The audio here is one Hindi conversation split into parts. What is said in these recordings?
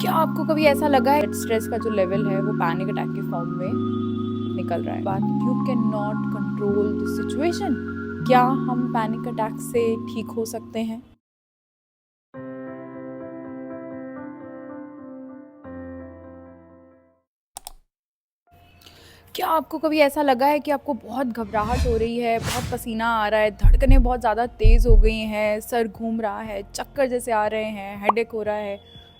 क्या आपको कभी ऐसा लगा है स्ट्रेस का जो लेवल है वो पैनिक अटैक के फॉर्म में निकल रहा है, but you can not control the situation? क्या हम पैनिक अटैक से ठीक हो सकते हैं? क्या आपको कभी ऐसा लगा है कि आपको बहुत घबराहट हो रही है, बहुत पसीना आ रहा है, धड़कनें बहुत ज़्यादा तेज़ हो गई हैं, सर घूम रहा है, चक्कर जैसे आ रहे हैं, हेडेक हो रहा है,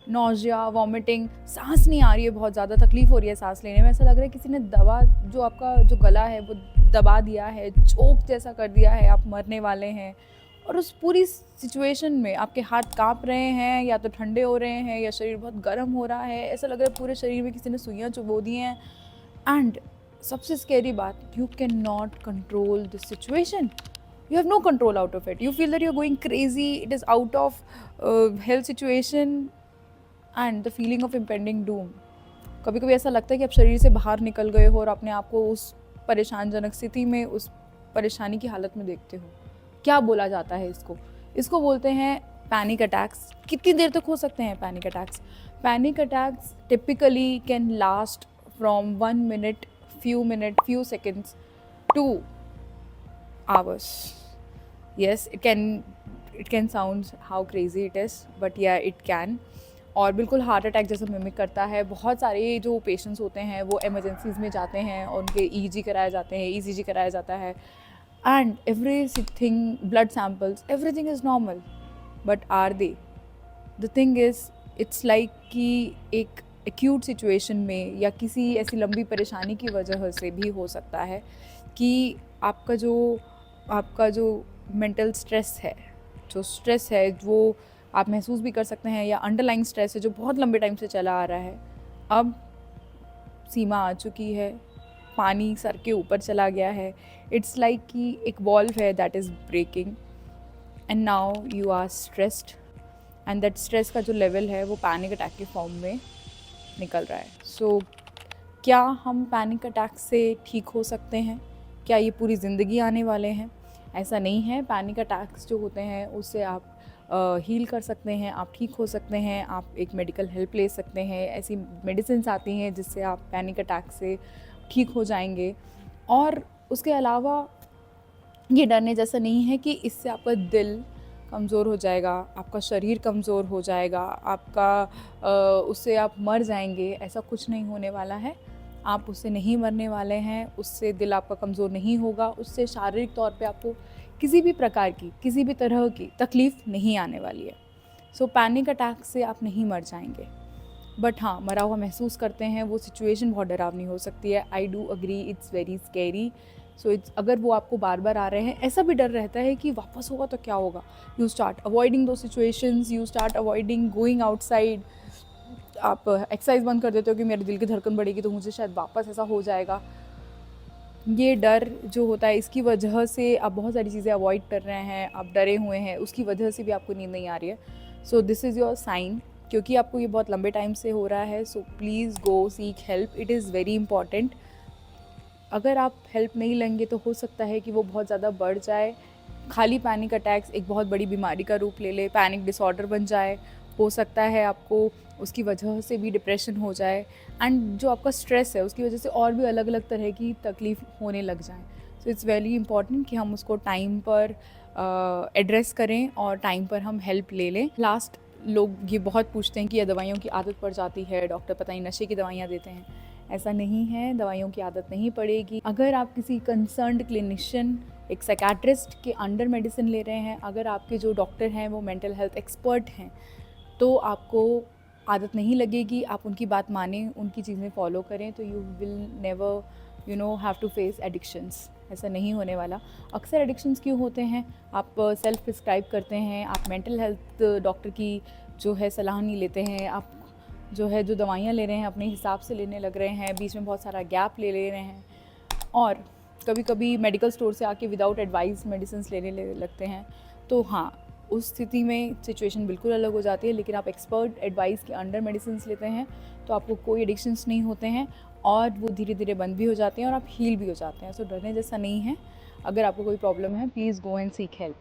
नौजिया, वॉमिटिंग, सांस नहीं आ रही है, बहुत ज़्यादा तकलीफ़ हो रही है सांस लेने में, ऐसा लग रहा है किसी ने दबा जो आपका जो गला है वो दबा दिया है, चोक जैसा कर दिया है, आप मरने वाले हैं। और उस पूरी सिचुएशन में आपके हाथ काँप रहे हैं, या तो ठंडे हो रहे हैं, या शरीर बहुत गर्म हो रहा है, ऐसा लग रहा है पूरे शरीर में किसी ने सुइयाँ चुभो दी हैं। एंड सबसे स्कैरी बात, you can not control the situation. You have no control out of it. You feel that you're going crazy, it is out of health situation, and the feeling of impending doom. कभी कभी ऐसा लगता है कि आप शरीर से बाहर निकल गए हो और अपने आप को उस परेशानजनक स्थिति में, उस परेशानी की हालत में देखते हो. क्या बोला जाता है इसको? इसको बोलते हैं पैनिक अटैक्स. कितनी देर तक हो सकते हैं panic attacks? Panic attacks typically can last from 1 minute, few seconds to hours. Yes, it can sound how crazy it is, but yeah, it can. और बिल्कुल हार्ट अटैक जैसा मिमिक करता है. बहुत सारे जो पेशेंट्स होते हैं वो एमरजेंसीज़ में जाते हैं और उनके ईजी कराए जाते हैं, ईसीजी कराया जाता है, and everything, blood samples, everything is normal. But are they? The thing is, it's like कि एक एक्यूट सिचुएशन में या किसी ऐसी लंबी परेशानी की वजह से भी हो सकता है कि आपका जो मेंटल स्ट्रेस है वो आप महसूस भी कर सकते हैं, या अंडरलाइंग स्ट्रेस है जो बहुत लंबे टाइम से चला आ रहा है, अब सीमा आ चुकी है, पानी सर के ऊपर चला गया है. इट्स लाइक कि एक वॉल्व है that is breaking, and now you are stressed, and that stress का जो लेवल है वो पैनिक अटैक के फॉर्म में निकल रहा है. सो क्या हम पैनिक अटैक से ठीक हो सकते हैं? क्या ये पूरी ज़िंदगी आने वाले हैं? ऐसा नहीं है. पैनिक अटैक्स जो होते हैं उससे आप हील कर सकते हैं, आप ठीक हो सकते हैं, आप एक मेडिकल हेल्प ले सकते हैं. ऐसी मेडिसिन्स आती हैं जिससे आप पैनिक अटैक से ठीक हो जाएंगे. और उसके अलावा ये डरने जैसा नहीं है कि इससे आपका दिल कमज़ोर हो जाएगा, आपका शरीर कमज़ोर हो जाएगा, उससे आप मर जाएंगे. ऐसा कुछ नहीं होने वाला है. आप उससे नहीं मरने वाले हैं, उससे दिल आपका कमज़ोर नहीं होगा, उससे शारीरिक तौर पे आपको किसी भी प्रकार की, किसी भी तरह की तकलीफ़ नहीं आने वाली है. सो पैनिक अटैक से आप नहीं मर जाएंगे, बट हाँ, मरा हुआ महसूस करते हैं. वो सिचुएशन बहुत डरावनी हो सकती है. I do agree, it's very scary. So अगर वो आपको बार बार आ रहे हैं, ऐसा भी डर रहता है कि वापस होगा तो क्या होगा. यू स्टार्ट अवॉइडिंग दो situations, you start avoiding going outside. आप एक्सरसाइज बंद कर देते हो कि मेरे दिल की धड़कन बढ़ेगी तो मुझे शायद वापस ऐसा हो जाएगा. ये डर जो होता है, इसकी वजह से आप बहुत सारी चीज़ें अवॉइड कर रहे हैं, आप डरे हुए हैं, उसकी वजह से भी आपको नींद नहीं आ रही है. So this is your sign, क्योंकि आपको ये बहुत लंबे टाइम से हो रहा है. So please go seek help, it is very important. अगर आप हेल्प नहीं लेंगे तो हो सकता है कि वो बहुत ज़्यादा बढ़ जाए. खाली पैनिक अटैक्स एक बहुत बड़ी बीमारी का रूप ले ले, पैनिक डिसऑर्डर बन जाए. हो सकता है आपको उसकी वजह से भी डिप्रेशन हो जाए, एंड जो आपका स्ट्रेस है उसकी वजह से और भी अलग अलग तरह की तकलीफ होने लग जाए. सो इट्स वेरी इंपॉर्टेंट कि हम उसको टाइम पर एड्रेस करें और टाइम पर हम हेल्प ले लें. लास्ट, लोग ये बहुत पूछते हैं कि यह दवाइयों की आदत पड़ जाती है, डॉक्टर पता नहीं नशे की दवाइयाँ देते हैं. ऐसा नहीं है, दवाइयों की आदत नहीं पड़ेगी. अगर आप किसी कंसर्न्ड क्लिनिशियन, एक साइकेट्रिस्ट के अंडर मेडिसिन ले रहे हैं, अगर आपके जो डॉक्टर हैं वो मेंटल हेल्थ एक्सपर्ट हैं, तो आपको आदत नहीं लगेगी. आप उनकी बात मानें, उनकी चीज़ें फॉलो करें, तो you will never have to face addictions. ऐसा नहीं होने वाला. अक्सर एडिक्शंस क्यों होते हैं? आप सेल्फ प्रिस्क्राइब करते हैं, आप मेंटल हेल्थ डॉक्टर की जो है सलाह नहीं लेते हैं, आप जो दवाइयाँ ले रहे हैं अपने हिसाब से लेने लग रहे हैं, बीच में बहुत सारा गैप ले रहे हैं, और कभी कभी मेडिकल स्टोर से आके विदाउट एडवाइस मेडिसिन लेने लगते हैं. तो हाँ, उस स्थिति में सिचुएशन बिल्कुल अलग हो जाती है. लेकिन आप एक्सपर्ट एडवाइस के अंडर मेडिसिन लेते हैं तो आपको कोई एडिक्शंस नहीं होते हैं, और वो धीरे धीरे बंद भी हो जाते हैं और आप हील भी हो जाते हैं. सो डरने जैसा नहीं है. अगर आपको कोई प्रॉब्लम है, please go and seek help.